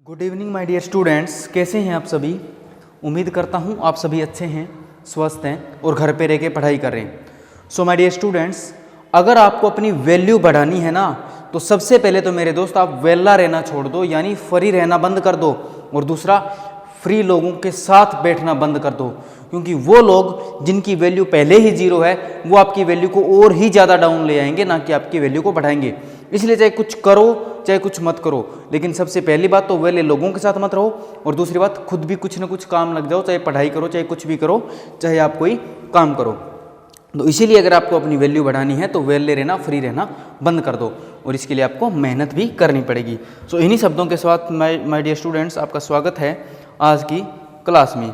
Good evening my dear students, कैसे हैं आप सभी। उम्मीद करता हूं आप सभी अच्छे हैं, स्वस्थ हैं और घर पे रह के पढ़ाई कर रहे हैं। सो माय डियर स्टूडेंट्स, अगर आपको अपनी वैल्यू बढ़ानी है ना, तो सबसे पहले तो मेरे दोस्त आप वेला रहना छोड़ दो, यानी फ्री रहना बंद कर दो। और दूसरा, फ्री लोगों के साथ बैठना बंद कर दो, क्योंकि वो लोग जिनकी वैल्यू पहले ही जीरो है वो आपकी वैल्यू को और ही ज़्यादा डाउन ले आएंगे, ना कि आपकी वैल्यू को बढ़ाएंगे। इसलिए चाहे कुछ करो चाहे कुछ मत करो, लेकिन सबसे पहली बात तो वेले लोगों के साथ मत रहो, और दूसरी बात खुद भी कुछ ना कुछ काम लग जाओ, चाहे पढ़ाई करो चाहे कुछ भी करो, चाहे आप कोई काम करो। तो इसीलिए अगर आपको अपनी वैल्यू बढ़ानी है तो वेले रहना, फ्री रहना बंद कर दो, और इसके लिए आपको मेहनत भी करनी पड़ेगी। सो इन्हीं शब्दों के साथ माय डियर स्टूडेंट्स, आपका स्वागत है आज की क्लास में।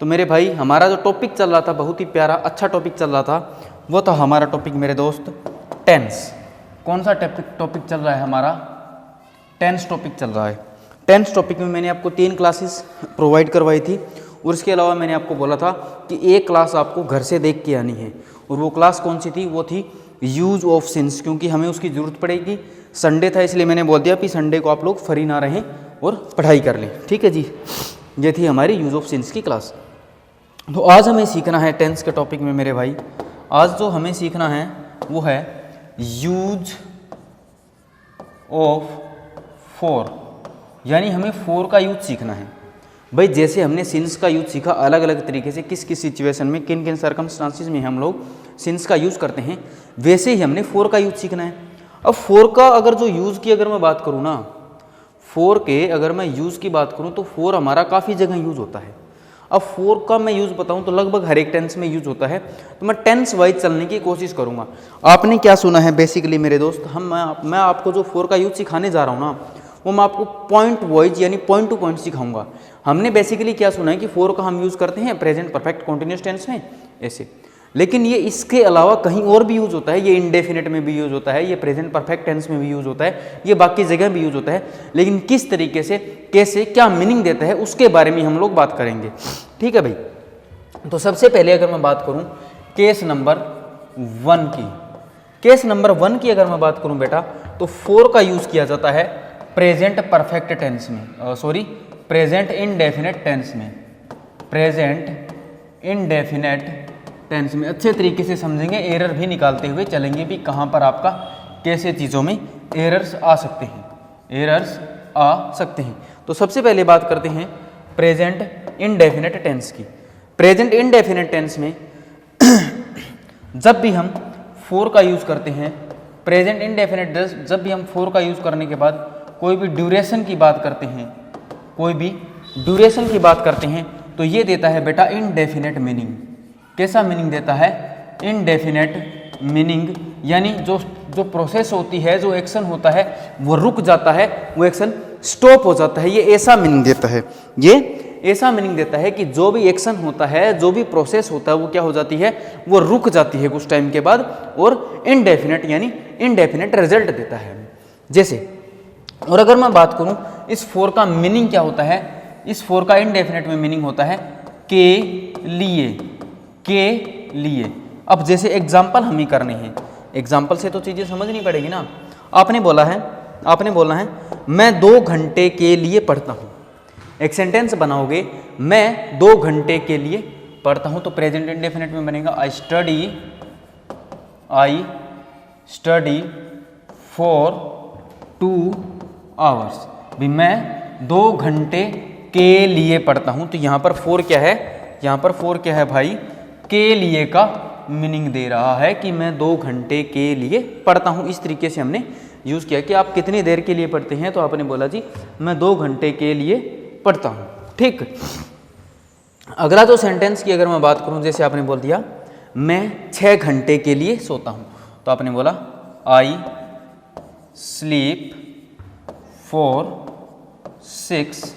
तो मेरे भाई, हमारा जो टॉपिक चल रहा था, बहुत ही प्यारा अच्छा टॉपिक चल रहा था, वो था हमारा टॉपिक मेरे दोस्त टेंस। कौन सा टॉपिक चल रहा है हमारा? टेंस टॉपिक चल रहा है। टेंस टॉपिक में मैंने आपको 3 क्लासेस प्रोवाइड करवाई थी, और इसके अलावा मैंने आपको बोला था कि एक क्लास आपको घर से देख के आनी है, और वो क्लास कौन सी थी? वो थी यूज ऑफ सिंस, क्योंकि हमें उसकी ज़रूरत पड़ेगी। संडे था इसलिए मैंने बोल दिया कि संडे को आप लोग फ्री ना रहें और पढ़ाई कर लें, ठीक है जी। ये थी हमारी यूज ऑफ सिंस की क्लास। तो आज हमें सीखना है टेंस के टॉपिक में मेरे भाई, आज जो हमें सीखना है वो है यूज ऑफ फोर, यानी हमें फोर का यूज सीखना है। भाई जैसे हमने सिंस का यूज सीखा अलग अलग तरीके से, किस किस सिचुएशन में, किन किन सर्कमस्टांसिस में हम लोग सिंस का यूज़ करते हैं, वैसे ही हमने फोर का यूज सीखना है। अब फोर का अगर जो यूज़ की अगर मैं बात करूँ ना, फोर के अगर मैं यूज़ की बात करूँ तो फोर हमारा काफ़ी जगह यूज़ होता है। अब फोर का मैं यूज़ बताऊँ तो लगभग हर एक टेंस में यूज़ होता है, तो मैं टेंस वाइज चलने की कोशिश करूँगा। आपने क्या सुना है बेसिकली मेरे दोस्त, मैं आपको जो फोर का यूज़ सिखाने जा रहा हूँ ना, वो मैं आपको पॉइंट वाइज यानी पॉइंट टू पॉइंट सिखाऊंगा। हमने बेसिकली क्या सुना है कि फोर का हम यूज़ करते हैं प्रेजेंट परफेक्ट कॉन्टिन्यूस टेंस में ऐसे, लेकिन ये इसके अलावा कहीं और भी यूज़ होता है। ये इंडेफिनिट में भी यूज़ होता है, ये प्रेजेंट परफेक्ट टेंस में भी यूज़ होता है, ये बाकी जगह भी यूज़ होता है, लेकिन किस तरीके से, कैसे, क्या मीनिंग देता है उसके बारे में हम लोग बात करेंगे, ठीक है भाई। तो सबसे पहले अगर मैं बात करूं केस नंबर 1 की, केस नंबर 1 की अगर मैं बात करूं बेटा, तो फोर का यूज़ किया जाता है प्रेजेंट परफेक्ट टेंस में, प्रेजेंट इनडेफिनेट टेंस में, प्रेजेंट इनडेफिनेट टेंस में। अच्छे तरीके से समझेंगे, एरर भी निकालते हुए चलेंगे भी कहाँ पर आपका कैसे चीज़ों में एरर्स आ सकते हैं, एरर्स आ सकते हैं। तो सबसे पहले बात करते हैं प्रेजेंट इनडेफिनेट टेंस की। प्रेजेंट इनडेफिनेट टेंस में जब भी हम फोर का यूज़ करते हैं, प्रेजेंट इनडेफिनेट जब भी हम फोर का यूज़ करने के बाद कोई भी ड्यूरेशन की बात करते हैं, कोई भी ड्यूरेशन की बात करते हैं, तो ये देता है बेटा इनडेफिनेट मीनिंग। कैसा मीनिंग देता है? इनडेफिनेट मीनिंग, यानी जो प्रोसेस होती है, जो एक्शन होता है वो रुक जाता है, वो एक्शन स्टॉप हो जाता है, ये ऐसा मीनिंग देता है। ये ऐसा मीनिंग देता है कि जो भी एक्शन होता है, जो भी प्रोसेस होता है, वो क्या हो जाती है? वो रुक जाती है कुछ टाइम के बाद, और इनडेफिनेट यानी इनडेफिनेट रिजल्ट देता है जैसे। और अगर मैं बात करूं इस फोर का मीनिंग क्या होता है, इस फोर का इनडेफिनेट में मीनिंग होता है के लिए, के लिए। अब जैसे एग्जाम्पल हमें करने हैं, एग्जाम्पल से तो चीज़ें समझनी पड़ेगी ना। आपने बोलना है मैं 2 घंटे के लिए पढ़ता हूँ। एक सेंटेंस बनाओगे, मैं 2 घंटे के लिए पढ़ता हूँ, तो प्रेजेंट इंडेफिनिट में बनेगा आई स्टडी फॉर 2 आवर्स। भी मैं 2 घंटे के लिए पढ़ता हूँ, तो यहाँ पर फोर क्या है? यहाँ पर फोर क्या है भाई? के लिए का मीनिंग दे रहा है कि मैं 2 घंटे के लिए पढ़ता हूँ। इस तरीके से हमने यूज़ किया कि आप कितनी देर के लिए पढ़ते हैं, तो आपने बोला जी मैं 2 घंटे के लिए पढ़ता हूँ, ठीक। अगला जो सेंटेंस की अगर मैं बात करूँ, जैसे आपने बोल दिया मैं 6 घंटे के लिए सोता हूँ, तो आपने बोला आई स्लीप फॉर 6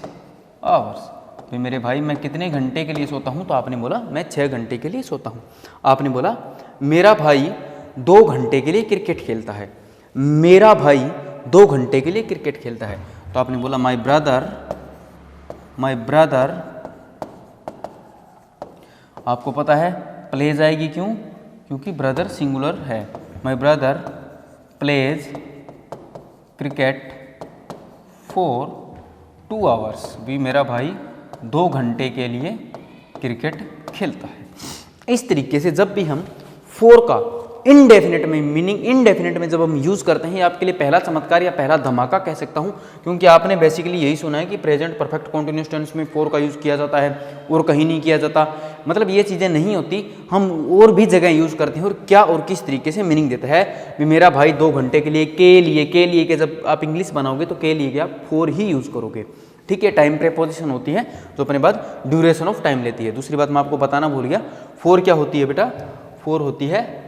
आवर्स। तो मेरे भाई मैं कितने घंटे के लिए सोता हूँ, तो आपने बोला मैं 6 घंटे के लिए सोता हूँ। आपने बोला मेरा भाई 2 घंटे के लिए क्रिकेट खेलता है, मेरा भाई 2 घंटे के लिए क्रिकेट खेलता है, तो आपने बोला माई ब्रदर, आपको पता है प्लेज आएगी, क्यों? क्योंकि ब्रदर सिंगुलर है। My brother pledge cricket for 2 hours, भी मेरा भाई 2 घंटे के लिए क्रिकेट खेलता है। इस तरीके से जब भी हम फोर का इनडेफिनेट में, मीनिंग इनडेफिनेट में जब हम यूज़ करते हैं, ये आपके लिए पहला चमत्कार या पहला धमाका कह सकता हूँ, क्योंकि आपने बेसिकली यही सुना है कि प्रेजेंट परफेक्ट कॉन्टिन्यूस टेंस में फोर का यूज़ किया जाता है और कहीं नहीं किया जाता। मतलब ये चीज़ें नहीं होती, हम और भी जगह यूज़ करते हैं और क्या और किस तरीके से मीनिंग देता है। भी मेरा भाई 2 घंटे के लिए, के लिए के जब आप इंग्लिश बनाओगे तो के लिए के आप फोर ही यूज़ करोगे। ठीक है, टाइम प्रेपोजिशन होती है जो अपने बाद ड्यूरेशन ऑफ टाइम लेती है। दूसरी बात मैं आपको बताना भूल गया, फोर क्या होती है बेटा, फोर होती है,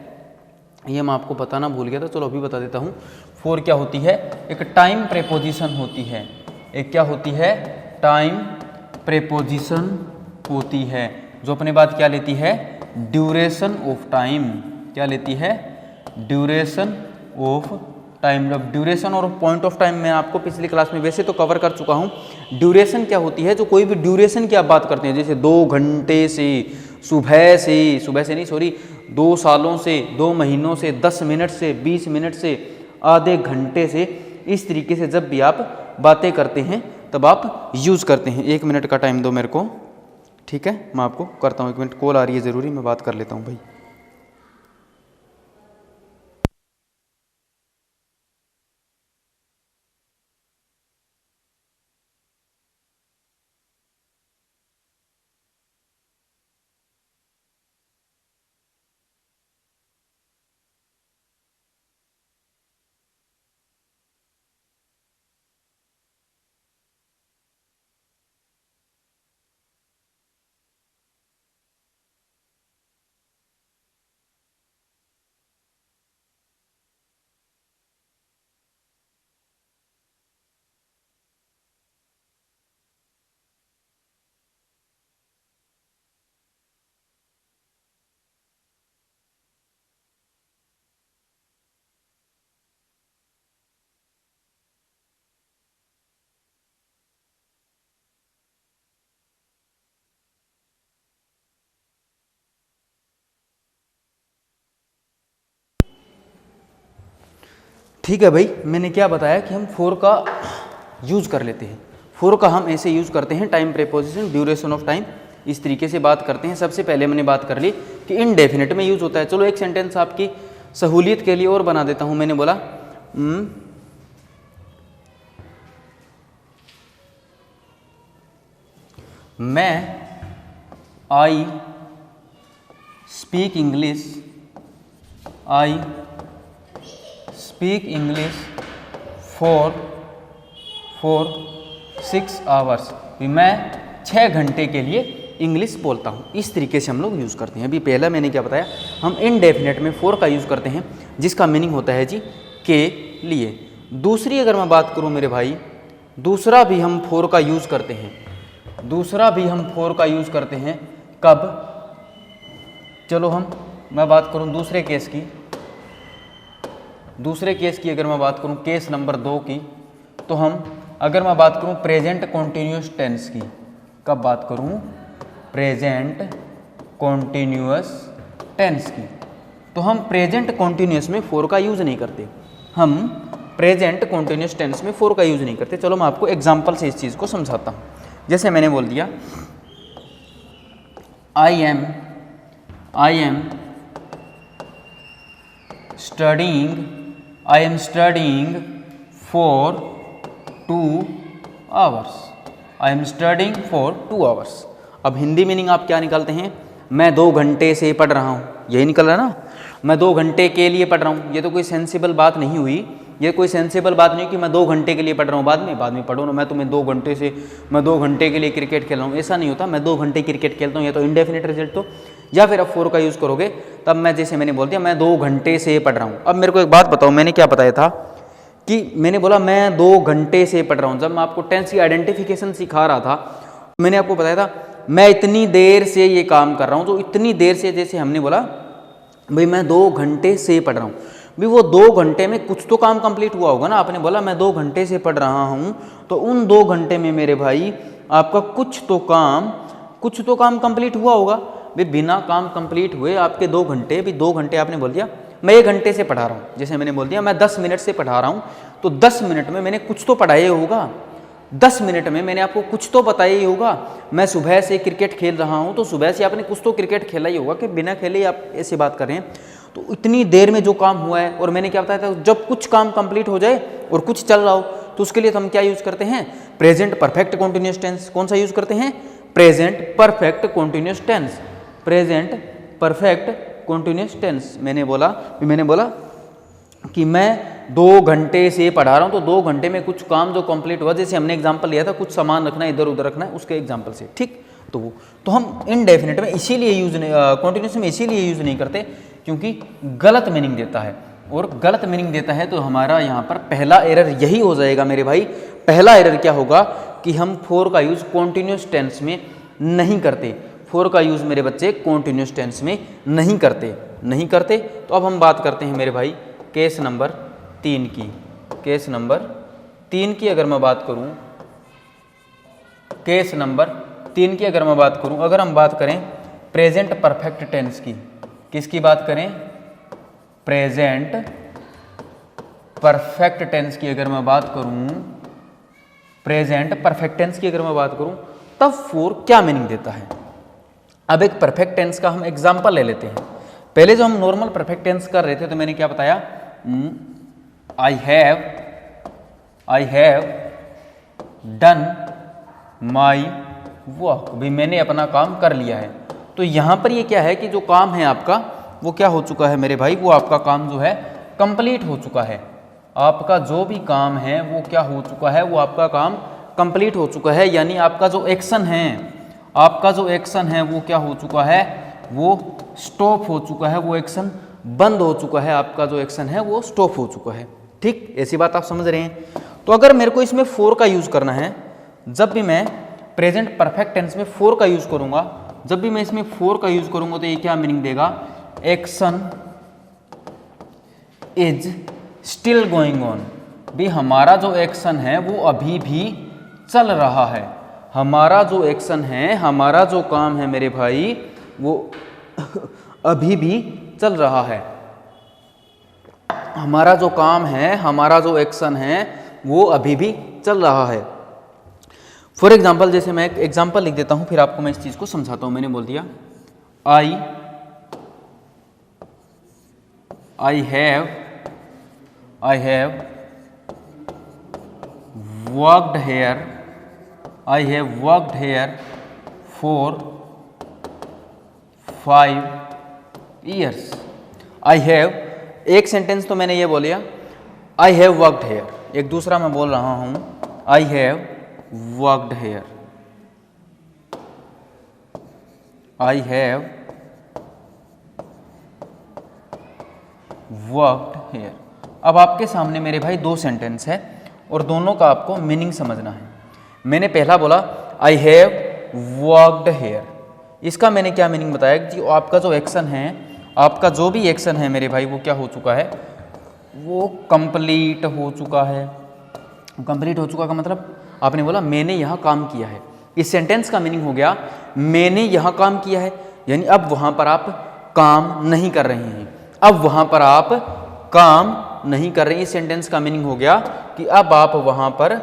ये मैं आपको बताना भूल गया था, चलो अभी बता देता हूँ। फोर क्या होती है, एक टाइम प्रेपोजिशन होती है। एक क्या होती है, टाइम प्रेपोजिशन होती है, जो अपने बाद क्या लेती है, ड्यूरेशन ऑफ टाइम। क्या लेती है, ड्यूरेशन ऑफ टाइम। अब ड्यूरेशन और पॉइंट ऑफ टाइम मैं आपको पिछली क्लास में वैसे तो कवर कर चुका हूँ। ड्यूरेशन क्या होती है, जो कोई भी ड्यूरेशन की आप बात करते हैं, जैसे 2 घंटे से, सुबह से नहीं सॉरी 2 सालों से, 2 महीनों से, 10 मिनट से, 20 मिनट से, आधे घंटे से, इस तरीके से जब भी आप बातें करते हैं तब आप यूज़ करते हैं। 1 मिनट का टाइम दो मेरे को, ठीक है, मैं आपको करता हूँ। 1 मिनट, कॉल आ रही है ज़रूरी, मैं बात कर लेता हूँ भाई। ठीक है भाई, मैंने क्या बताया कि हम फोर का यूज़ कर लेते हैं। फोर का हम ऐसे यूज़ करते हैं, time preposition, duration of time, इस तरीके से बात करते हैं। सबसे पहले मैंने बात कर ली कि इनडेफिनेट में यूज़ होता है। चलो एक सेंटेंस आपकी सहूलियत के लिए और बना देता हूँ। मैंने बोला मैं I speak English, I speak English for 6 hours. मैं 6 घंटे के लिए इंग्लिश बोलता हूँ। इस तरीके से हम लोग यूज़ करते हैं। अभी पहला मैंने क्या बताया, हम इनडेफिनेट में फोर का यूज़ करते हैं, जिसका मीनिंग होता है जी के लिए। दूसरी अगर मैं बात करूँ मेरे भाई, दूसरा भी हम फोर का यूज़ करते हैं। दूसरा भी हम फोर का यूज़ करते हैं कब, चलो मैं बात करूँ दूसरे केस की। दूसरे केस की अगर मैं बात करूं, केस नंबर 2 की, तो अगर मैं बात करूं प्रेजेंट कॉन्टिन्यूस टेंस की, कब बात करूं, प्रेजेंट कॉन्टिन्यूस टेंस की, तो हम प्रेजेंट कॉन्टिन्यूस में फोर का यूज़ नहीं करते। हम प्रेजेंट कॉन्टिन्यूस टेंस में फोर का यूज़ नहीं करते। चलो मैं आपको एग्जाम्पल से इस चीज़ को समझाता हूँ। जैसे मैंने बोल दिया, I am studying for 2 hours. I am studying for 2 hours. अब हिंदी मीनिंग आप क्या निकालते हैं, मैं 2 घंटे से पढ़ रहा हूँ, यही निकल रहा है ना। मैं 2 घंटे के लिए पढ़ रहा हूँ, ये तो कोई सेंसिबल बात नहीं हुई। ये कोई सेंसिबल बात नहीं कि मैं 2 घंटे के लिए पढ़ रहा हूँ, बाद में पढ़ो ना। मैं 2 घंटे के लिए क्रिकेट खेल रहा हूँ, ऐसा नहीं होता। मैं 2 घंटे क्रिकेट खेलता हूँ, ये तो इंडेफिनिट रिजल्ट। तो या फिर आप फोर का यूज़ करोगे तब मैं, जैसे मैंने बोल दिया, मैं 2 घंटे से पढ़ रहा हूँ। अब मेरे को एक बात बताओ, मैंने क्या बताया था कि मैंने बोला मैं 2 घंटे से पढ़ रहा हूँ। जब मैं आपको टेंस की आइडेंटिफिकेशन सिखा रहा था, मैंने आपको बताया था मैं इतनी देर से ये काम कर रहा हूँ। तो इतनी देर से, जैसे हमने बोला भाई मैं 2 घंटे से पढ़ रहा हूँ, भाई वो 2 घंटे में कुछ तो काम कंप्लीट हुआ होगा ना। आपने बोला मैं 2 घंटे से पढ़ रहा हूँ, तो उन 2 घंटे में मेरे भाई आपका कुछ तो काम कंप्लीट हुआ होगा। भाई बिना काम कंप्लीट हुए आपके 2 घंटे, भी 2 घंटे आपने बोल दिया मैं 1 घंटे से पढ़ा रहा हूँ। जैसे मैंने बोल दिया मैं 10 मिनट से पढ़ा रहा हूँ, तो 10 मिनट में मैंने कुछ तो पढ़ाया होगा। 10 मिनट में मैंने आपको कुछ तो बताया ही होगा। मैं सुबह से क्रिकेट खेल रहा हूँ, तो सुबह से आपने कुछ तो क्रिकेट खेला ही होगा कि बिना खेले ही आप ऐसे बात कर रहे हैं। तो इतनी देर में जो काम हुआ है, और मैंने क्या बताया था, जब कुछ काम कंप्लीट हो जाए और कुछ चल रहा हो तो उसके लिए हम क्या यूज़ करते हैं, प्रेजेंट परफेक्ट कॉन्टिन्यूस टेंस। कौन सा यूज़ करते हैं, present perfect continuous tense, present perfect continuous tense. मैंने बोला कि मैं 2 घंटे से पढ़ा रहा हूँ, तो 2 घंटे में कुछ काम जो कंप्लीट हुआ, जैसे हमने एग्जांपल लिया था कुछ सामान रखना है, इधर उधर रखना है, उसके एग्जांपल से, ठीक। तो हम इनडेफिनेट में इसीलिए यूज नहीं, कॉन्टिन्यूस में इसीलिए यूज नहीं करते क्योंकि गलत मीनिंग देता है, और गलत मीनिंग देता है तो हमारा यहाँ पर पहला एरर यही हो जाएगा मेरे भाई। पहला एरर क्या होगा कि हम फॉर का यूज कॉन्टिन्यूस टेंस में नहीं करते। फॉर का यूज मेरे बच्चे कॉन्टिन्यूस टेंस में नहीं करते। तो अब हम बात करते हैं मेरे भाई केस नंबर 3 की। केस नंबर 3 की अगर मैं बात करूं, केस नंबर 3 की अगर मैं बात करूं, अगर हम बात करें प्रेजेंट परफेक्ट टेंस की, किसकी बात करें, प्रेजेंट परफेक्ट टेंस की अगर मैं बात करूं, प्रेजेंट परफेक्ट टेंस की अगर मैं बात करूं, तब फॉर क्या मीनिंग देता है। अब एक परफेक्ट टेंस का हम एग्जांपल ले लेते हैं। पहले जो हम नॉर्मल परफेक्ट टेंस कर रहे थे तो मैंने क्या बताया, I have done my work, भी मैंने अपना काम कर लिया है। तो यहाँ पर ये क्या है कि जो काम है आपका वो क्या हो चुका है मेरे भाई, वो आपका काम जो है कंप्लीट हो चुका है। आपका जो भी काम है वो क्या हो चुका है, वो आपका काम कंप्लीट हो चुका है। यानी आपका जो एक्शन है वो क्या हो चुका है, वो स्टॉप हो चुका है, वो एक्शन बंद हो चुका है, आपका जो एक्शन है वो स्टॉप हो चुका है। ठीक, ऐसी बात आप समझ रहे हैं। तो अगर मेरे को इसमें फॉर का यूज करना है, जब भी मैं प्रेजेंट परफेक्ट टेंस में फॉर का यूज करूंगा, जब भी मैं इसमें फॉर का यूज करूंगा तो ये क्या मीनिंग देगा, action is still going on, भी हमारा जो एक्शन है वो अभी भी चल रहा है। हमारा जो एक्शन है, हमारा जो काम है मेरे भाई वो अभी भी चल रहा है। हमारा जो काम है, हमारा जो एक्शन है वो अभी भी चल रहा है। फॉर एग्जाम्पल, जैसे मैं एक एग्जाम्पल लिख देता हूं, फिर आपको मैं इस चीज को समझाता हूं। मैंने बोल दिया आई have worked here for 5 years। I have, एक सेंटेंस तो मैंने ये बोलिया आई हैव वर्कड हेयर, एक दूसरा मैं बोल रहा हूं I have worked here, I have worked here. अब आपके सामने मेरे भाई 2 सेंटेंस है और दोनों का आपको मीनिंग समझना है। मैंने पहला बोला आई हैव वर्कड हेयर, इसका मैंने क्या मीनिंग बताया कि आपका जो एक्शन है, आपका जो भी एक्शन है मेरे भाई वो क्या हो चुका है, वो कंप्लीट हो चुका है। कंप्लीट हो चुका का मतलब आपने बोला मैंने यहाँ काम किया है। इस सेंटेंस का मीनिंग हो गया मैंने यहाँ काम किया है, यानी अब वहाँ पर आप काम नहीं कर रहे हैं, अब वहाँ पर आप काम नहीं कर रहे हैं। इस सेंटेंस का मीनिंग हो गया कि अब आप वहाँ पर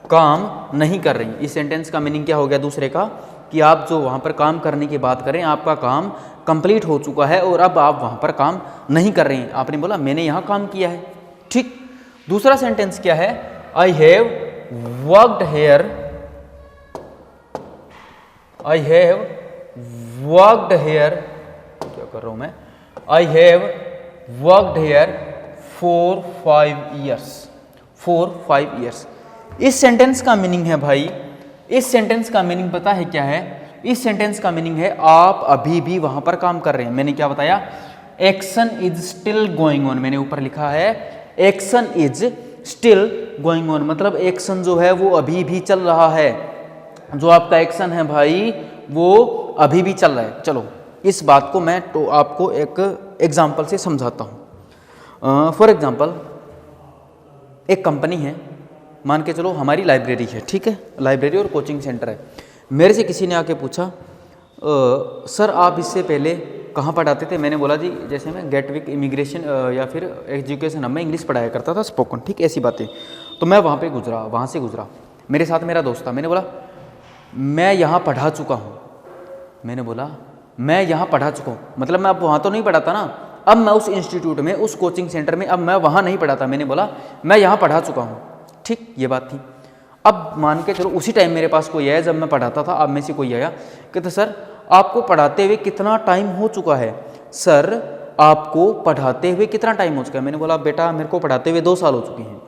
काम नहीं कर रहे हैं। इस सेंटेंस का मीनिंग क्या हो गया दूसरे का, कि आप जो वहाँ पर काम करने की बात करें, आपका काम कंप्लीट हो चुका है और अब आप वहाँ पर काम नहीं कर रहे हैं। आपने बोला मैंने यहाँ काम किया है। ठीक, दूसरा सेंटेंस क्या है, I have worked here, I have worked here, क्या कर रहा हूँ मैं, I have worked here for 5 years। इस सेंटेंस का मीनिंग है भाई, इस सेंटेंस का मीनिंग पता है क्या है, इस सेंटेंस का मीनिंग है आप अभी भी वहां पर काम कर रहे हैं। मैंने क्या बताया, action is still going on, मैंने ऊपर लिखा है action is still going on, मतलब एक्शन जो है वो अभी भी चल रहा है। जो आपका एक्शन है भाई वो अभी भी चल रहा है। चलो इस बात को मैं तो आपको एक एग्जाम्पल से समझाता हूँ। फॉर एग्जाम्पल, एक कंपनी है, मान के चलो हमारी लाइब्रेरी है, ठीक है, लाइब्रेरी और कोचिंग सेंटर है। मेरे से किसी ने आके पूछा सर आप इससे पहले कहाँ पढ़ाते थे। मैंने बोला जी जैसे मैं गेटविक इमिग्रेशन या फिर एजुकेशन, अब मैं इंग्लिश पढ़ाया करता था, स्पोकन, ठीक, ऐसी बातें। तो मैं वहाँ से गुजरा। मेरे साथ मेरा दोस्त था, मैंने बोला मैं यहाँ पढ़ा चुका हूँ, मैंने बोला मैं यहाँ पढ़ा चुका हूँ, मतलब मैं अब वहाँ तो नहीं पढ़ाता ना, अब मैं उस इंस्टीट्यूट में, उस कोचिंग सेंटर में, अब मैं वहाँ नहीं पढ़ाता, मैंने बोला मैं यहाँ पढ़ा चुका हूँ। ठीक, ये बात थी। अब मान के चलो उसी टाइम मेरे पास कोई आया, जब मैं पढ़ाता था, अब में से कोई आया, कहते सर आपको पढ़ाते हुए कितना टाइम हो चुका है, सर आपको पढ़ाते हुए कितना टाइम हो चुका है। मैंने बोला बेटा मेरे को पढ़ाते हुए 2 साल हो चुके हैं।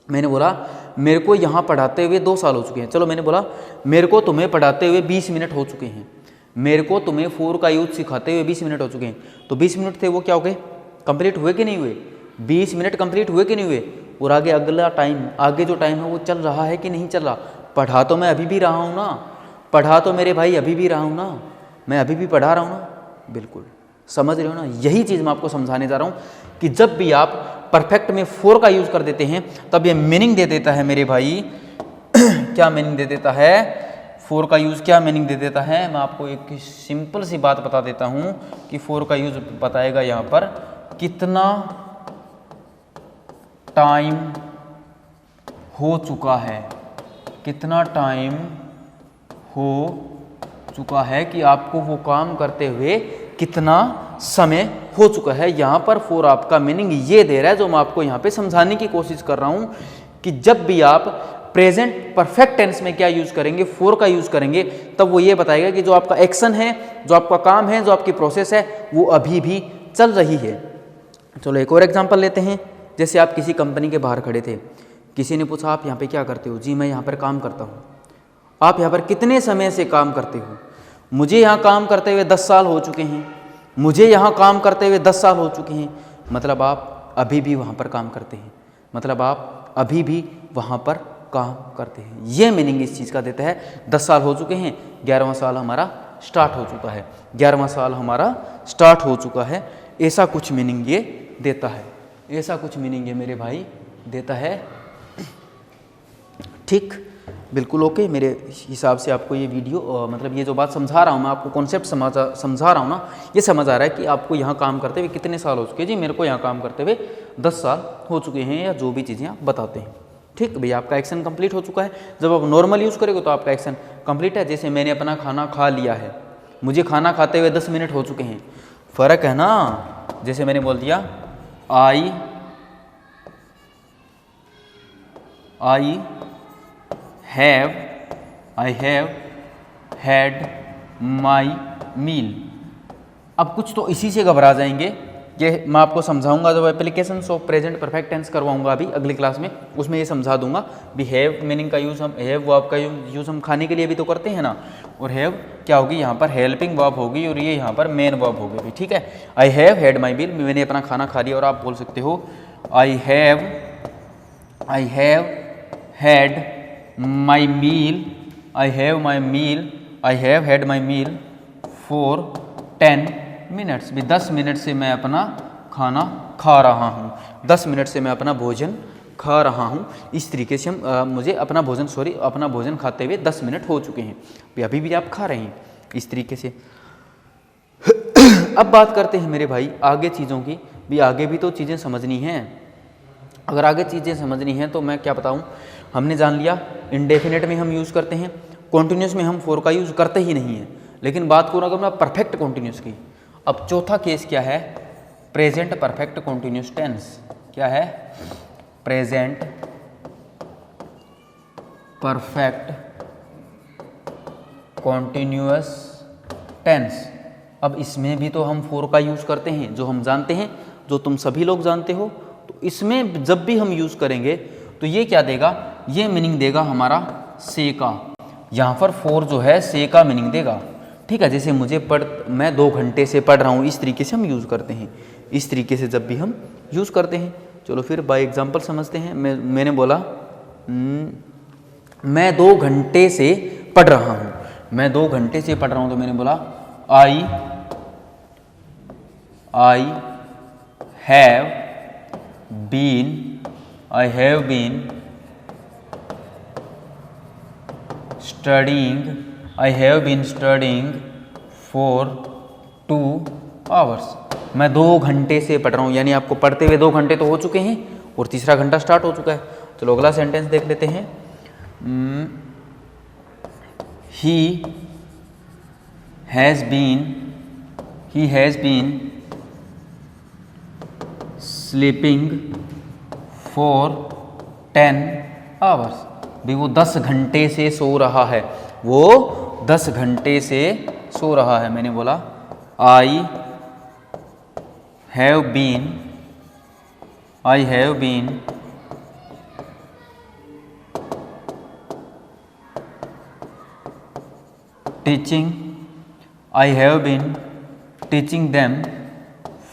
मैंने बोला मेरे को यहाँ पढ़ाते हुए 2 साल हो चुके हैं। चलो मैंने बोला मेरे को तुम्हें पढ़ाते हुए 20 मिनट हो चुके हैं, मेरे को तुम्हें फोर का यूज सिखाते हुए 20 मिनट हो चुके हैं। तो 20 मिनट थे वो क्या हो गए, कंप्लीट हुए कि नहीं हुए, 20 मिनट कंप्लीट हुए कि नहीं हुए। और आगे अगला टाइम, आगे जो टाइम है वो चल रहा है कि नहीं चल रहा। पढ़ा तो मैं अभी भी रहा हूँ ना, पढ़ा तो मेरे भाई अभी भी रहा हूँ ना, मैं अभी भी पढ़ा रहा हूँ ना। बिल्कुल समझ रहे हो ना, यही चीज़ मैं आपको समझाने जा रहा हूँ कि जब भी आप परफेक्ट में फोर का यूज़ कर देते हैं तब ये मीनिंग दे देता है मेरे भाई क्या मीनिंग दे देता है, फोर का यूज़ क्या मीनिंग दे देता है। मैं आपको एक सिंपल सी बात बता देता हूँ कि फोर का यूज़ बताएगा यहाँ पर कितना टाइम हो चुका है, कितना टाइम हो चुका है, कि आपको वो काम करते हुए कितना समय हो चुका है। यहाँ पर फोर आपका मीनिंग ये दे रहा है जो मैं आपको यहाँ पे समझाने की कोशिश कर रहा हूँ कि जब भी आप प्रेजेंट परफेक्ट टेंस में क्या यूज़ करेंगे, फोर का यूज़ करेंगे, तब वो ये बताएगा कि जो आपका एक्शन है, जो आपका काम है, जो आपकी प्रोसेस है, वो अभी भी चल रही है। चलो एक और एग्जांपल लेते हैं। जैसे आप किसी कंपनी के बाहर खड़े थे, किसी ने पूछा आप यहाँ पे क्या करते हो, जी मैं यहाँ पर काम करता हूँ। आप यहाँ पर कितने समय से काम करते हो, मुझे यहाँ काम करते हुए 10 साल हो चुके हैं, मुझे यहाँ काम करते हुए 10 साल हो चुके हैं। मतलब आप अभी भी वहाँ पर काम करते हैं, मतलब आप अभी भी वहाँ पर काम करते हैं। ये मीनिंग इस चीज़ का देता है। 10 साल हो चुके हैं, 11वां साल हमारा स्टार्ट हो चुका है, 11वां साल हमारा स्टार्ट हो चुका है। ऐसा कुछ मीनिंग ये देता है, ऐसा कुछ मीनिंग ये मेरे भाई देता है। ठीक, बिल्कुल ओके। मेरे हिसाब से आपको ये वीडियो मतलब ये जो बात समझा रहा हूँ मैं आपको, कॉन्सेप्ट समझा रहा हूँ ना, ये समझ आ रहा है कि आपको यहाँ काम करते हुए कितने साल हो चुके हैं। जी मेरे को यहाँ काम करते हुए 10 साल हो चुके हैं, या जो भी चीज़ें आप बताते हैं। ठीक भैया, आपका एक्शन कंप्लीट हो चुका है। जब आप नॉर्मल यूज़ करेंगे तो आपका एक्शन कंप्लीट है। जैसे मैंने अपना खाना खा लिया है, मुझे खाना खाते हुए 10 मिनट हो चुके हैं, फ़र्क है ना। जैसे मैंने बोल दिया आई हैव हैड माई मील। अब कुछ तो इसी से घबरा जाएंगे, ये मैं आपको समझाऊंगा जब applications of present perfect tense करवाऊंगा अभी अगली क्लास में, उसमें ये समझा दूंगा। भी हैव मीनिंग का यूज़ हम, हैव वर्ब का यूज़ हम खाने के लिए भी तो करते हैं ना, और हैव क्या होगी यहाँ पर हेल्पिंग वर्ब होगी, और ये यहाँ पर मेन वर्ब होगी। ठीक है, आई हैव हैड माई मील, मैंने अपना खाना खा लिया। और आप बोल सकते हो I have had my meal, I have had my meal for 10 minutes. भी 10 मिनट से मैं अपना खाना खा रहा हूँ, 10 मिनट से मैं अपना भोजन खा रहा हूँ। इस तरीके से हम मुझे अपना भोजन खाते हुए 10 मिनट हो चुके हैं। अभी भी आप खा रहे हैं, इस तरीके से। अब बात करते हैं मेरे भाई आगे चीज़ों की। भी आगे भी तो चीज़ें समझनी हैं। अगर आगे चीज़ें समझनी हैं तो मैं क्या बताऊँ, हमने जान लिया इंडेफिनेट में हम यूज़ करते हैं, कॉन्टिन्यूस में हम फोर का यूज़ करते ही नहीं है। लेकिन बात करूँ अगर मैं परफेक्ट कॉन्टिन्यूस की, अब चौथा केस क्या है, प्रेजेंट परफेक्ट कॉन्टिन्यूस टेंस। क्या है, प्रेजेंट परफेक्ट कॉन्टिन्यूअस टेंस। अब इसमें भी तो हम फोर का यूज़ करते हैं, जो हम जानते हैं, जो तुम सभी लोग जानते हो। तो इसमें जब भी हम यूज़ करेंगे तो ये क्या देगा, ये मीनिंग देगा हमारा से का। यहाँ पर फोर जो है से का मीनिंग देगा। ठीक है, जैसे मैं 2 घंटे से पढ़ रहा हूँ, इस तरीके से हम यूज़ करते हैं। इस तरीके से जब भी हम यूज़ करते हैं, चलो फिर बाय एग्जांपल समझते हैं। मैंने बोला मैं 2 घंटे से पढ़ रहा हूँ, मैं 2 घंटे से पढ़ रहा हूँ। तो मैंने बोला I have been studying for 2 hours. मैं 2 घंटे से पढ़ रहा हूँ, यानी आपको पढ़ते हुए 2 घंटे तो हो चुके हैं और तीसरा घंटा स्टार्ट हो चुका है। चलो अगला सेंटेंस देख लेते हैं। he has been sleeping for 10 hours। भी वो 10 घंटे से सो रहा है, वो 10 घंटे से सो रहा है। मैंने बोला I have been teaching them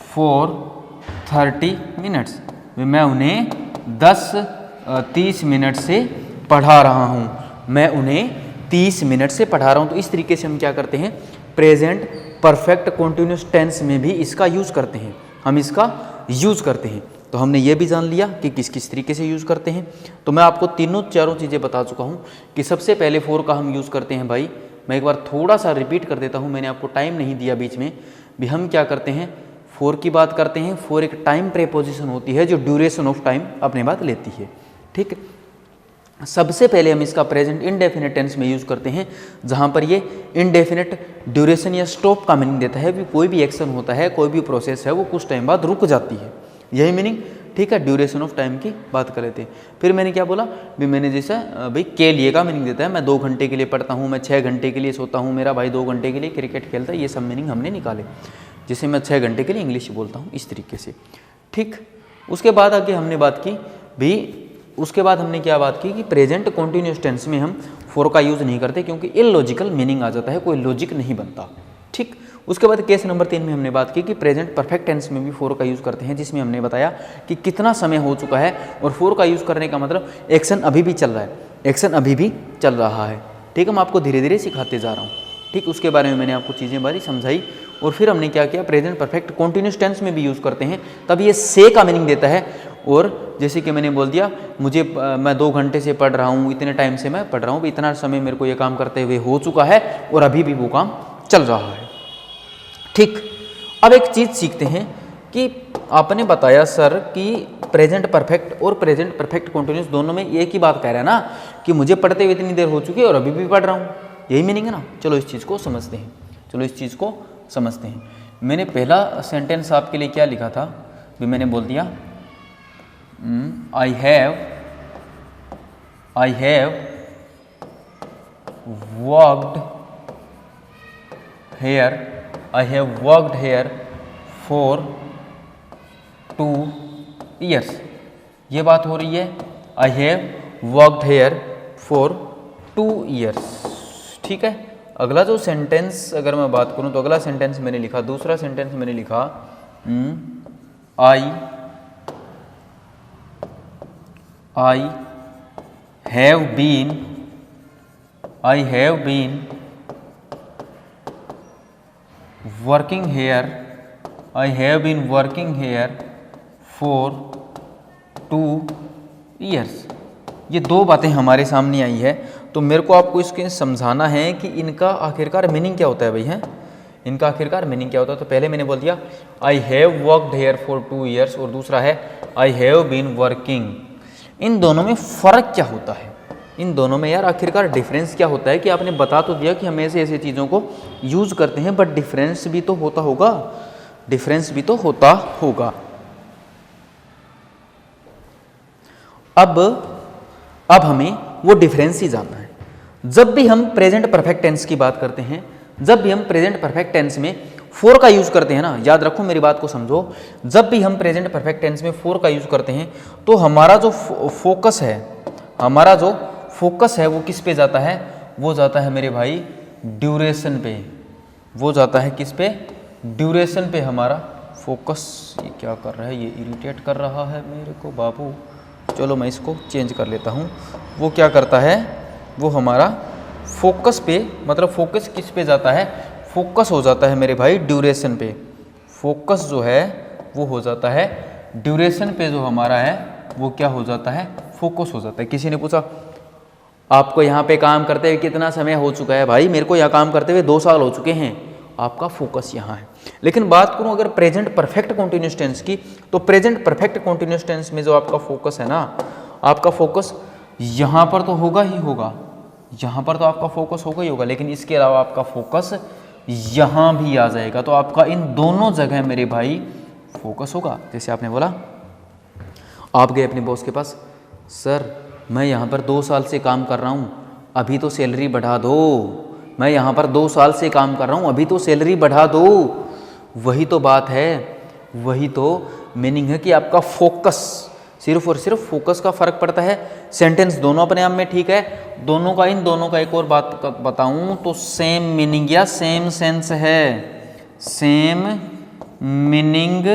for 30 minutes। मैं उन्हें 30 मिनट से पढ़ा रहा हूँ, मैं उन्हें 30 मिनट से पढ़ा रहा हूँ। तो इस तरीके से हम क्या करते हैं, प्रेजेंट परफेक्ट कॉन्टिन्यूस टेंस में भी इसका यूज़ करते हैं, हम इसका यूज़ करते हैं। तो हमने ये भी जान लिया कि किस किस तरीके से यूज़ करते हैं। तो मैं आपको चारों चीज़ें बता चुका हूँ कि सबसे पहले फॉर का हम यूज़ करते हैं भाई। मैं एक बार थोड़ा सा रिपीट कर देता हूँ, मैंने आपको टाइम नहीं दिया बीच में भी। हम क्या करते हैं, फॉर की बात करते हैं। फॉर एक टाइम प्रेपोजिशन होती है जो ड्यूरेशन ऑफ टाइम अपने बात लेती है, ठीक है। सबसे पहले हम इसका प्रेजेंट इनडेफिनिट टेंस में यूज़ करते हैं, जहाँ पर ये इनडेफिनिट ड्यूरेशन या स्टॉप का मीनिंग देता है। कोई भी एक्शन होता है, कोई भी प्रोसेस है, वो कुछ टाइम बाद रुक जाती है, यही मीनिंग, ठीक है। ड्यूरेशन ऑफ टाइम की बात कर रहे थे। फिर मैंने क्या बोला भी, मैंने जैसा भाई के लिए का मीनिंग देता है, मैं 2 घंटे के लिए पढ़ता हूँ, मैं 6 घंटे के लिए सोता हूँ, मेरा भाई 2 घंटे के लिए क्रिकेट खेलता है, ये सब मीनिंग हमने निकाले। जैसे मैं 6 घंटे के लिए इंग्लिश बोलता हूँ, इस तरीके से, ठीक। उसके बाद आगे हमने बात की भी, उसके बाद हमने क्या बात की कि प्रेजेंट कॉन्टिन्यूस टेंस में हम फॉर का यूज़ नहीं करते, क्योंकि इलॉजिकल मीनिंग आ जाता है, कोई लॉजिक नहीं बनता, ठीक। उसके बाद केस नंबर 3 में हमने बात की कि प्रेजेंट परफेक्ट टेंस में भी फॉर का यूज़ करते हैं, जिसमें हमने बताया कि कितना समय हो चुका है। और फॉर का यूज़ करने का मतलब एक्शन अभी भी चल रहा है, एक्शन अभी भी चल रहा है, ठीक। हम आपको धीरे धीरे सिखाते जा रहा हूँ, ठीक। उसके बारे में मैंने आपको चीज़ें बारी समझाई। और फिर हमने क्या किया, प्रेजेंट परफेक्ट कॉन्टिन्यूस टेंस में भी यूज़ करते हैं, तब ये से का मीनिंग देता है। और जैसे कि मैंने बोल दिया, मैं 2 घंटे से पढ़ रहा हूँ, इतने टाइम से मैं पढ़ रहा हूँ, इतना समय मेरे को ये काम करते हुए हो चुका है और अभी भी वो काम चल रहा है, ठीक। अब एक चीज़ सीखते हैं कि आपने बताया सर कि प्रेजेंट परफेक्ट और प्रेजेंट परफेक्ट कॉन्टिन्यूस दोनों में एक ही बात कह रहा है ना, कि मुझे पढ़ते हुए इतनी देर हो चुकी है और अभी भी पढ़ रहा हूँ, यही मीनिंग है ना। चलो इस चीज़ को समझते हैं, मैंने पहला सेंटेंस आपके लिए क्या लिखा था भी, मैंने बोल दिया आई have worked here for 2 years। ये बात हो रही है, I have worked here for 2 years, ठीक है। अगला जो सेंटेंस अगर मैं बात करूं, तो अगला सेंटेंस मैंने लिखा, दूसरा सेंटेंस मैंने लिखा I have been working here for 2 years। ये 2 बातें हमारे सामने आई है, तो मेरे को आपको इसके समझाना है कि इनका आखिरकार मीनिंग क्या होता है भाई, हैं इनका आखिरकार मीनिंग क्या होता है। तो पहले मैंने बोल दिया आई have worked here for 2 years, और दूसरा है आई हैव बीन वर्किंग। इन दोनों में फ़र्क क्या होता है, इन दोनों में यार आखिरकार डिफरेंस क्या होता है। कि आपने बता तो दिया कि हम ऐसे चीज़ों को यूज़ करते हैं, बट डिफरेंस भी तो होता होगा, अब हमें वो डिफरेंस ही जानना है। जब भी हम प्रेजेंट परफेक्ट टेंस की बात करते हैं, जब भी हम प्रेजेंट परफेक्ट टेंस में फॉर का यूज़ करते हैं ना, याद रखो मेरी बात को समझो, जब भी हम प्रेजेंट परफेक्ट टेंस में फॉर का यूज़ करते हैं, तो हमारा जो फोकस है वो किस पे जाता है, वो जाता है मेरे भाई ड्यूरेशन पे, वो जाता है किस पे, ड्यूरेशन पे हमारा फोकस। ये क्या कर रहा है, ये इरिटेट कर रहा है मेरे को बाबू, चलो मैं इसको चेंज कर लेता हूँ। वो क्या करता है, वो हमारा फोकस पे, मतलब फोकस किस पे जाता है, फोकस हो जाता है मेरे भाई ड्यूरेशन पे। फोकस जो है वो हो जाता है ड्यूरेशन पे, जो हमारा है वो क्या हो जाता है, फोकस हो जाता है। किसी ने पूछा आपको यहाँ पे काम करते हुए कितना समय हो चुका है, भाई मेरे को यहाँ काम करते हुए 2 साल हो चुके हैं, आपका फोकस यहाँ है। लेकिन बात करूँ अगर प्रेजेंट परफेक्ट कॉन्टिन्यूस टेंस की, तो प्रेजेंट परफेक्ट कॉन्टिन्यूस टेंस में जो आपका फोकस है ना, आपका फोकस यहाँ पर तो होगा ही होगा, यहाँ पर तो आपका फोकस होगा ही होगा, लेकिन इसके अलावा आपका फोकस यहाँ भी आ जाएगा, तो आपका इन दोनों जगह मेरे भाई फोकस होगा। जैसे आपने बोला, आप गए अपने बॉस के पास, सर मैं यहाँ पर 2 साल से काम कर रहा हूँ, अभी तो सैलरी बढ़ा दो, मैं यहाँ पर 2 साल से काम कर रहा हूँ, अभी तो सैलरी बढ़ा दो। वही तो बात है, वही तो मीनिंग है कि आपका फोकस, सिर्फ और सिर्फ फोकस का फ़र्क पड़ता है। सेंटेंस दोनों अपने आप में ठीक है, दोनों का, इन दोनों का एक और बात बताऊं तो सेम मीनिंग या सेम सेंस है, सेम मीनिंग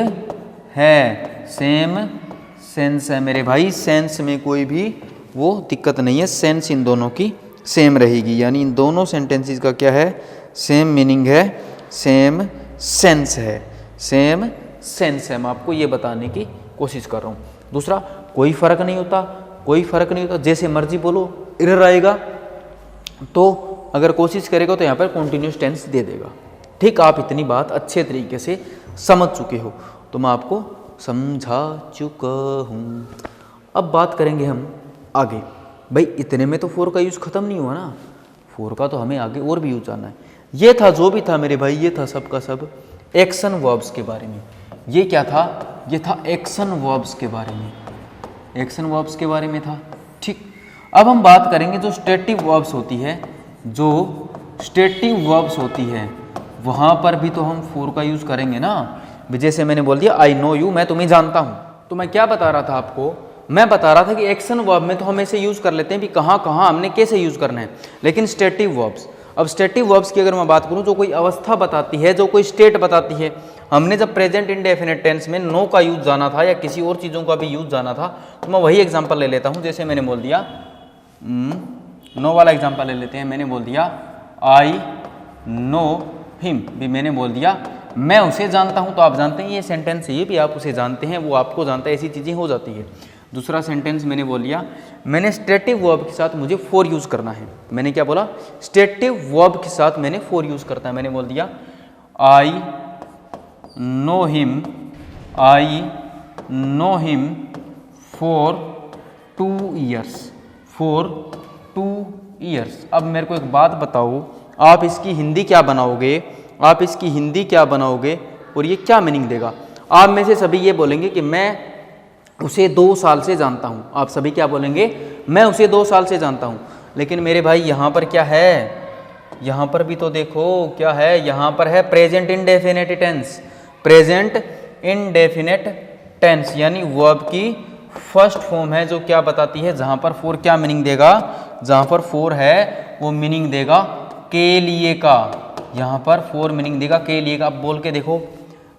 है, सेम सेंस है मेरे भाई। सेंस में कोई भी वो दिक्कत नहीं है, सेंस इन दोनों की सेम रहेगी, यानी इन दोनों सेंटेंसेस का क्या है, सेम मीनिंग है, सेम सेंस है, सेम सेंस है। मैं आपको ये बताने की कोशिश कर रहा हूँ। दूसरा, कोई फ़र्क नहीं होता, कोई फ़र्क नहीं होता, जैसे मर्जी बोलो एरर आएगा, तो अगर कोशिश करेगा तो यहाँ पर कॉन्टिन्यूस टेंस दे देगा। ठीक, आप इतनी बात अच्छे तरीके से समझ चुके हो, तो मैं आपको समझा चुका हूँ। अब बात करेंगे हम आगे। भाई इतने में तो फोर का यूज़ ख़त्म नहीं हुआ ना, फोर का तो हमें आगे और भी यूज आना है। ये था जो भी था मेरे भाई, ये था सब का सब एक्शन वर्ब्स के बारे में। ये क्या था, ये था एक्शन वर्ब्स के बारे में, एक्शन वर्ब्स के बारे में था। ठीक, अब हम बात करेंगे जो स्टेटिव वर्ब्स होती है, जो स्टेटिव वर्ब्स होती है वहाँ पर भी तो हम फोर का यूज़ करेंगे ना। जैसे मैंने बोल दिया आई नो यू, मैं तुम्हें जानता हूँ, तो मैं क्या बता रहा था आपको, मैं बता रहा था कि एक्शन वर्ब में तो हम ऐसे यूज़ कर लेते हैं कि कहाँ कहाँ हमने कैसे यूज़ करना है, लेकिन स्टेटिव वर्ब्स, अब स्टेटिव वर्ब्स की अगर मैं बात करूँ, जो कोई अवस्था बताती है, जो कोई स्टेट बताती है। हमने जब प्रेजेंट इंडेफिनिट टेंस में नो का यूज़ जाना था या किसी और चीज़ों का भी यूज़ जाना था, तो मैं वही एग्जांपल ले लेता हूँ। जैसे मैंने बोल दिया, नो वाला एग्जांपल ले लेते हैं। मैंने बोल दिया आई नो हिम, भी मैंने बोल दिया मैं उसे जानता हूँ, तो आप जानते हैं ये सेंटेंस है, ये भी आप उसे जानते हैं, वो आपको जानता है, ऐसी चीज़ें हो जाती है। दूसरा सेंटेंस मैंने बोल लिया, मैंने स्टेटिव वर्ब के साथ मुझे फोर यूज़ करना है। मैंने क्या बोला, स्टेटिव वर्ब के साथ मैंने फोर यूज़ करता है। मैंने बोल दिया I know him, I know him for 2 years, for 2 years। अब मेरे को एक बात बताओ, आप इसकी हिंदी क्या बनाओगे, आप इसकी हिंदी क्या बनाओगे और ये क्या मीनिंग देगा। आप में से सभी ये बोलेंगे कि मैं उसे 2 साल से जानता हूँ, आप सभी क्या बोलेंगे, मैं उसे 2 साल से जानता हूँ। लेकिन मेरे भाई यहाँ पर क्या है, यहाँ पर भी तो देखो क्या है, यहाँ पर है present indefinite tense, present indefinite tense, यानी वर्ब की फर्स्ट फॉर्म है, जो क्या बताती है, जहाँ पर फोर क्या मीनिंग देगा, जहाँ पर फोर है वो मीनिंग देगा के लिए का, यहाँ पर फोर मीनिंग देगा के लिए का। अब बोल के देखो,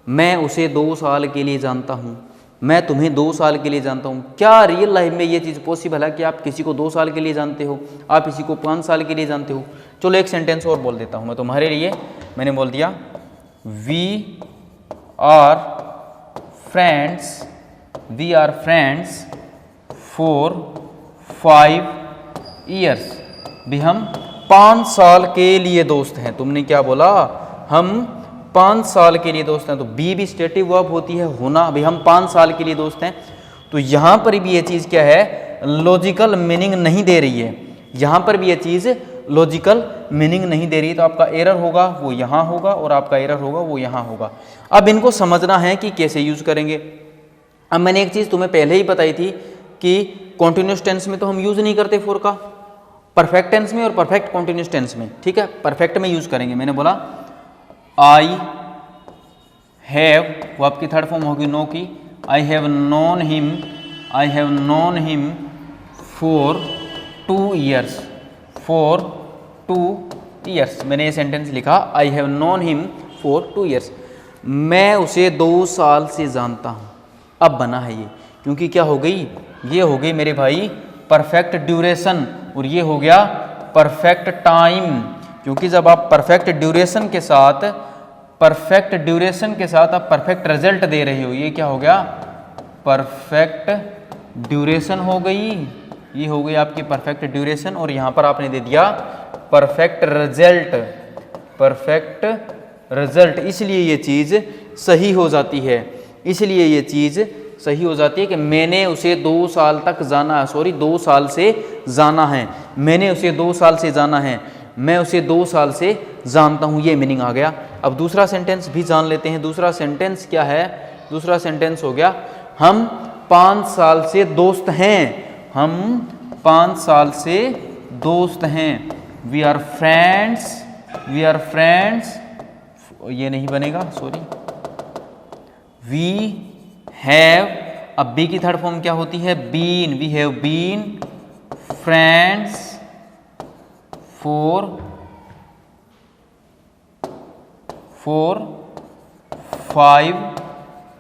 मैं उसे 2 साल के लिए जानता हूँ, मैं तुम्हें 2 साल के लिए जानता हूँ। क्या रियल लाइफ में ये चीज़ पॉसिबल है कि आप किसी को 2 साल के लिए जानते हो, आप किसी को 5 साल के लिए जानते हो। चलो एक सेंटेंस और बोल देता हूँ मैं तुम्हारे लिए। मैंने बोल दिया we are friends, we are friends for 5 years, भी हम 5 साल के लिए दोस्त हैं। तुमने क्या बोला, हम 5 साल के लिए दोस्त हैं, तो बी स्टेटिव वर्ब होती है होना। अभी हम 5 साल के लिए दोस्त हैं, तो यहाँ पर भी ये चीज़ क्या है, लॉजिकल मीनिंग नहीं दे रही है, यहाँ पर भी ये चीज़ लॉजिकल मीनिंग नहीं दे रही है, तो आपका एरर होगा वो यहाँ होगा और आपका एरर होगा वो यहाँ होगा। अब इनको समझना है कि कैसे यूज़ करेंगे। अब मैंने एक चीज़ तुम्हें पहले ही बताई थी कि कॉन्टिन्यूस टेंस में तो हम यूज़ नहीं करते फोर का, परफेक्ट टेंस में और परफेक्ट कॉन्टिन्यूस टेंस में। ठीक है, परफेक्ट में यूज़ करेंगे। मैंने बोला आई हैव, वो आपकी थर्ड फॉर्म होगी नो की, I have known him, I have known him for 2 years, for 2 years। मैंने ये सेंटेंस लिखा, I have known him for 2 years, मैं उसे 2 साल से जानता हूँ। अब बना है ये, क्योंकि क्या हो गई, ये हो गई मेरे भाई परफेक्ट ड्यूरेशन और ये हो गया परफेक्ट टाइम। क्योंकि जब आप परफेक्ट ड्यूरेशन के साथ, परफेक्ट ड्यूरेशन के साथ आप परफेक्ट रिजल्ट दे रहे हो, ये क्या हो गया, परफेक्ट ड्यूरेशन हो गई, ये हो गई आपकी परफेक्ट ड्यूरेशन, और यहाँ पर आपने दे दिया परफेक्ट रिजल्ट, परफेक्ट रिजल्ट। इसलिए ये चीज़ सही हो जाती है, इसलिए ये चीज़ सही हो जाती है कि मैंने उसे 2 साल तक जाना, 2 साल से जाना है, मैंने उसे 2 साल से जाना है, मैं उसे 2 साल से जानता हूँ, ये मीनिंग आ गया। अब दूसरा सेंटेंस भी जान लेते हैं। दूसरा सेंटेंस क्या है? दूसरा सेंटेंस हो गया हम 5 साल से दोस्त हैं। हम 5 साल से दोस्त हैं। We are friends, we are friends, ये नहीं बनेगा, सॉरी। वी हैव, अब बी की थर्ड फॉर्म क्या होती है? Been. We have been friends for 5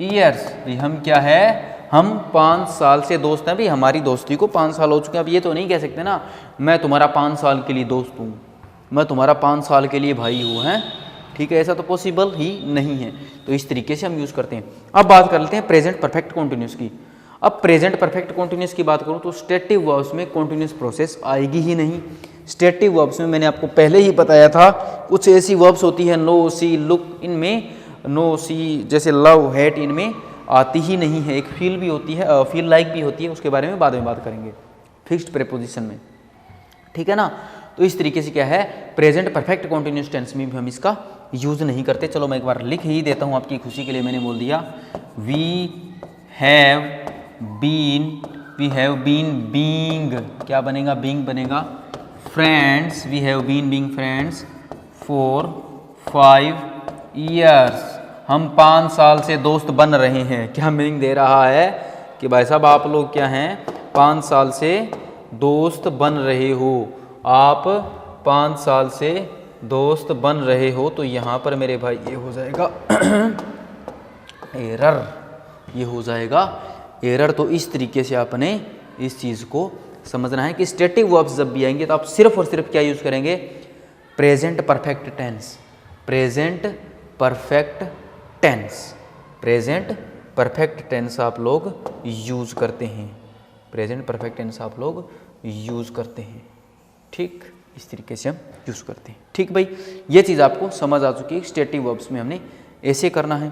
years. भाई हम क्या है? हम 5 साल से दोस्त हैं। भाई हमारी दोस्ती को 5 साल हो चुके हैं। अब ये तो नहीं कह सकते ना मैं तुम्हारा 5 साल के लिए दोस्त हूँ, मैं तुम्हारा 5 साल के लिए भाई हूँ, हैं? ठीक है, ऐसा तो पॉसिबल ही नहीं है। तो इस तरीके से हम यूज़ करते हैं। अब बात कर लेते हैं प्रेजेंट परफेक्ट कॉन्टिन्यूस की। अब प्रेजेंट परफेक्ट कॉन्टिन्यूस की बात करूँ तो स्टेटिव वर्ब्स में कॉन्टिन्यूस प्रोसेस आएगी ही नहीं। स्टेटिव वर्ब्स में मैंने आपको पहले ही बताया था, कुछ ऐसी वर्ब्स होती है नो, सी, लुक, इनमें नो, सी, जैसे लव, हेट, इनमें आती ही नहीं है। एक फील भी होती है, फील लाइक भी होती है, उसके बारे में बाद में बात करेंगे फिक्स्ड प्रीपोजिशन में, ठीक है ना। तो इस तरीके से क्या है, प्रेजेंट परफेक्ट कॉन्टिन्यूस टेंस में भी हम इसका यूज़ नहीं करते। चलो मैं एक बार लिख ही देता हूँ आपकी खुशी के लिए। मैंने बोल दिया वी हैव बीन बीइंग, क्या बनेगा? बीइंग बनेगा। Friends, we have been being friends for 5 years. हम 5 साल से दोस्त बन रहे हैं। क्या मीनिंग दे रहा है कि भाई साहब आप लोग क्या हैं, 5 साल से दोस्त बन रहे हो, आप 5 साल से दोस्त बन रहे हो। तो यहाँ पर मेरे भाई ये हो जाएगा एरर, ये हो जाएगा एरर। तो इस तरीके से आपने इस चीज़ को समझना है कि स्टेटिव वर्ब्स जब भी आएंगे तो आप सिर्फ और सिर्फ क्या यूज़ करेंगे? Present perfect tense, present perfect tense, present perfect tense आप लोग यूज़ करते हैं, प्रेजेंट परफेक्ट टेंस आप लोग यूज़ करते हैं। ठीक, इस तरीके से हम यूज़ करते हैं। ठीक भाई, ये चीज़ आपको समझ आ चुकी है। स्टेटिव वर्ब्स में हमने ऐसे करना है।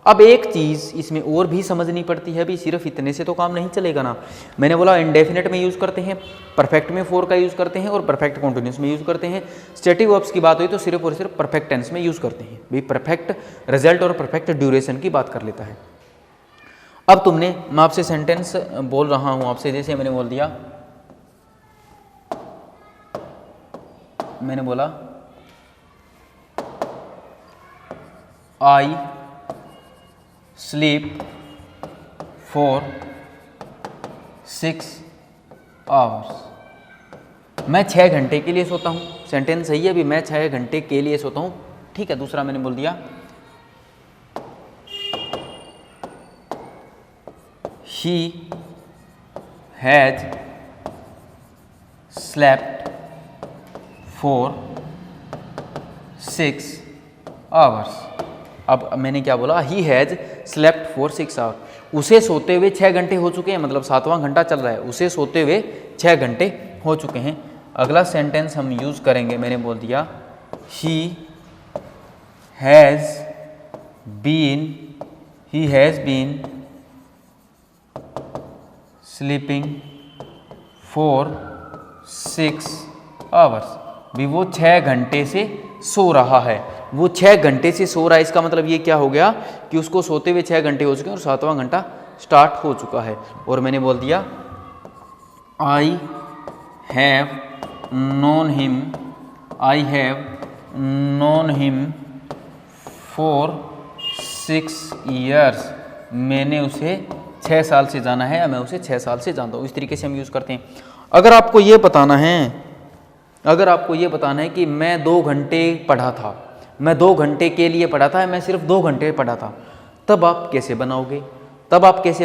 अब एक चीज़ इसमें और भी समझनी पड़ती है। अभी सिर्फ इतने से तो काम नहीं चलेगा ना। मैंने बोला इंडेफिनेट में यूज़ करते हैं, परफेक्ट में फॉर का यूज़ करते हैं और परफेक्ट कॉन्टिन्यूस में यूज़ करते हैं। स्टेटिव वर्ब्स की बात हुई तो सिर्फ और सिर्फ परफेक्ट टेंस में यूज़ करते हैं। भाई परफेक्ट रिजल्ट और परफेक्ट ड्यूरेशन की बात कर लेता है। अब तुमने, मैं आपसे सेंटेंस बोल रहा हूँ आपसे, जैसे मैंने बोल दिया, मैंने बोला आई स्लीप फॉर 6 आवर्स। मैं 6 घंटे के लिए सोता हूँ। सेंटेंस सही है, अभी मैं 6 घंटे के लिए सोता हूँ। ठीक है, दूसरा मैंने बोल दिया he has slept for 6 hours. अब मैंने क्या बोला? He has slept for 6 hour. उसे सोते हुए 6 घंटे हो चुके हैं, मतलब 7वां घंटा चल रहा है, उसे सोते हुए 6 घंटे हो चुके हैं। अगला सेंटेंस हम यूज़ करेंगे, मैंने बोल दिया he has been sleeping for 6 hours. भी वो 6 घंटे से सो रहा है, वो 6 घंटे से सो रहा है। इसका मतलब ये क्या हो गया कि उसको सोते हुए 6 घंटे हो चुके हैं और 7वां घंटा स्टार्ट हो चुका है। और मैंने बोल दिया I have known him for 6 years. मैंने उसे 6 साल से जाना है, या मैं उसे 6 साल से जानता हूँ। इस तरीके से हम यूज़ करते हैं। अगर आपको ये बताना है कि मैं 2 घंटे पढ़ा था, मैं 2 घंटे के लिए पढ़ा था, मैं सिर्फ 2 घंटे पढ़ा था, तब आप कैसे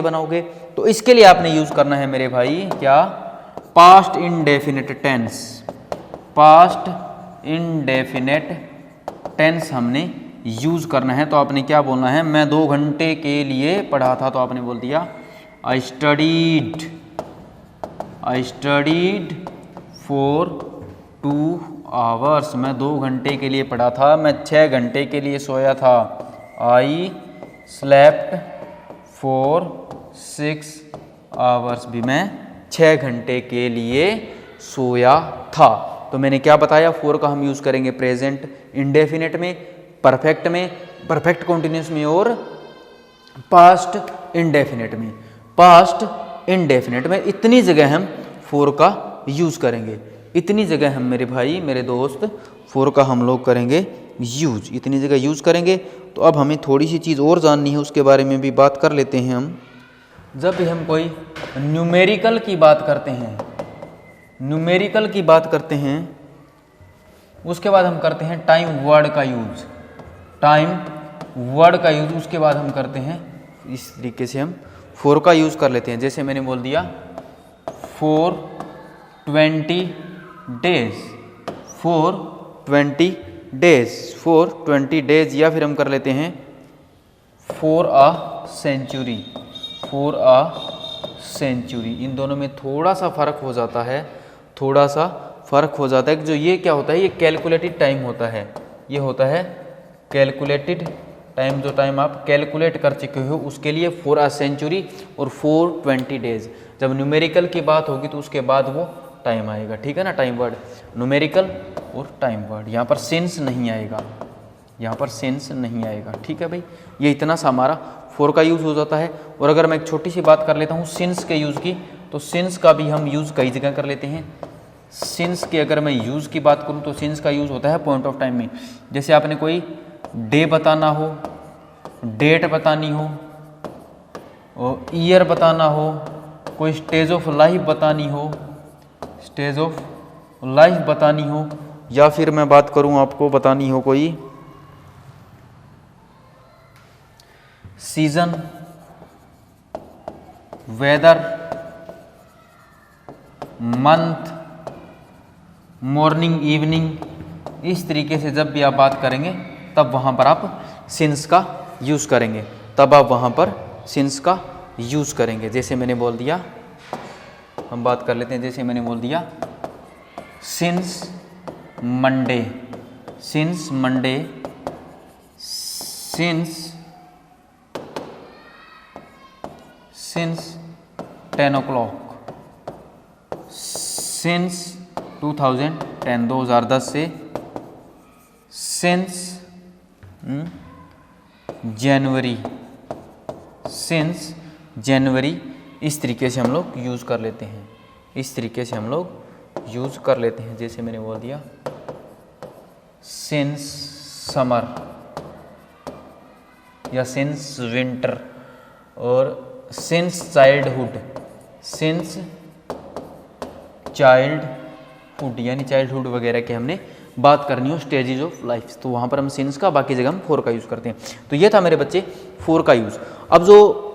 बनाओगे? तो इसके लिए आपने यूज़ करना है मेरे भाई क्या? पास्ट इंडेफिनिट टेंस हमने यूज़ करना है। तो आपने क्या बोलना है? मैं 2 घंटे के लिए पढ़ा था, तो आपने बोल दिया आई स्टडीड फॉर 2 आवर्स। मैं 2 घंटे के लिए पढ़ा था, मैं 6 घंटे के लिए सोया था। I slept for 6 hours. भी मैं 6 घंटे के लिए सोया था। तो मैंने क्या बताया, फोर का हम यूज़ करेंगे प्रेजेंट इंडेफिनिट में, परफेक्ट में, परफेक्ट कॉन्टिन्यूस में और पास्ट इंडेफिनिट में। पास्ट इंडेफिनिट में इतनी जगह हम फोर का यूज़ करेंगे, इतनी जगह हम मेरे भाई मेरे दोस्त फोर का हम लोग करेंगे यूज, इतनी जगह यूज़ करेंगे। तो अब हमें थोड़ी सी चीज़ और जाननी है, उसके बारे में भी बात कर लेते हैं हम। जब भी हम कोई न्यूमेरिकल की बात करते हैं, न्यूमेरिकल की बात करते हैं, उसके बाद हम करते हैं टाइम वर्ड का यूज, टाइम वर्ड का यूज, उसके बाद हम करते हैं इस तरीके से हम फोर का यूज़ कर लेते हैं। जैसे मैंने बोल दिया 420 डेज, 420 डेज, 420 डेज, या फिर हम कर लेते हैं 4 अ सेंचुरी, 4 अ सेंचुरी। इन दोनों में थोड़ा सा फ़र्क हो जाता है, थोड़ा सा फ़र्क हो जाता है कि जो ये क्या होता है, ये कैलकुलेटेड टाइम होता है, ये होता है कैलकुलेटेड टाइम। जो टाइम आप कैलकुलेट कर चुके हो उसके लिए 4 अ सेंचुरी और 420 डेज। जब न्यूमेरिकल की बात होगी तो उसके बाद वो टाइम आएगा, ठीक है ना, टाइम वर्ड, न्यूमेरिकल और टाइम वर्ड। यहाँ पर सिंस नहीं आएगा, यहाँ पर सिंस नहीं आएगा, ठीक है भाई। ये इतना सा हमारा फोर का यूज़ हो जाता है। और अगर मैं एक छोटी सी बात कर लेता हूँ सिंस के यूज़ की, तो सिंस का भी हम यूज़ कई जगह कर लेते हैं। सिंस की अगर मैं यूज़ की बात करूँ तो सिंस का यूज़ होता है पॉइंट ऑफ टाइम में। जैसे आपने कोई डे बताना हो, डेट बतानी हो, और ईयर बताना हो, कोई स्टेज ऑफ लाइफ बतानी हो, स्टेज ऑफ लाइफ बतानी हो, या फिर मैं बात करूं आपको बतानी हो कोई season, weather, month, morning, evening, इस तरीके से जब भी आप बात करेंगे तब वहाँ पर आप सिंस का यूज़ करेंगे, तब आप वहाँ पर सिंस का यूज़ करेंगे। जैसे मैंने बोल दिया, हम बात कर लेते हैं, जैसे मैंने बोल दिया since Monday, since Monday, since 10 o'clock, since 2010, 2010 से, सिंस जनवरी, सिंस जनवरी, इस तरीके से हम लोग यूज़ कर लेते हैं, इस तरीके से हम लोग यूज़ कर लेते हैं। जैसे मैंने बोल दिया सिंस समर या सिंस विंटर, और सिंस चाइल्डहुड, सिंस चाइल्डहुड, यानी चाइल्डहुड वगैरह के हमने बात करनी हो, स्टेजेज ऑफ लाइफ, तो वहाँ पर हम सिंस का, बाकी जगह हम फोर का यूज़ करते हैं। तो ये था मेरे बच्चे फोर का यूज़। अब जो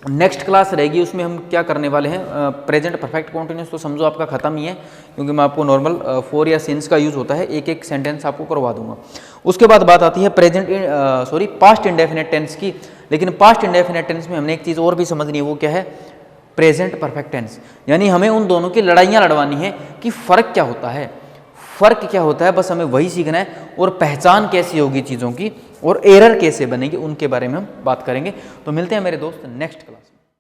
नेक्स्ट क्लास रहेगी उसमें हम क्या करने वाले हैं, प्रेजेंट परफेक्ट कॉन्टिन्यूस तो समझो आपका ख़त्म ही है, क्योंकि मैं आपको नॉर्मल फोर या सिंस का यूज़ होता है, एक एक सेंटेंस आपको करवा दूंगा। उसके बाद बात आती है पास्ट इंडेफिनिट टेंस की। लेकिन पास्ट इंडेफिनिट टेंस में हमने एक चीज़ और भी समझनी है, वो क्या है, प्रेजेंट परफेक्ट टेंस। यानी हमें उन दोनों की लड़ाइयाँ लड़वानी है कि फ़र्क क्या होता है, फ़र्क क्या होता है, बस हमें वही सीखना है, और पहचान कैसी होगी चीज़ों की, और एरर कैसे बनेगी, उनके बारे में हम बात करेंगे। तो मिलते हैं मेरे दोस्त नेक्स्ट क्लास।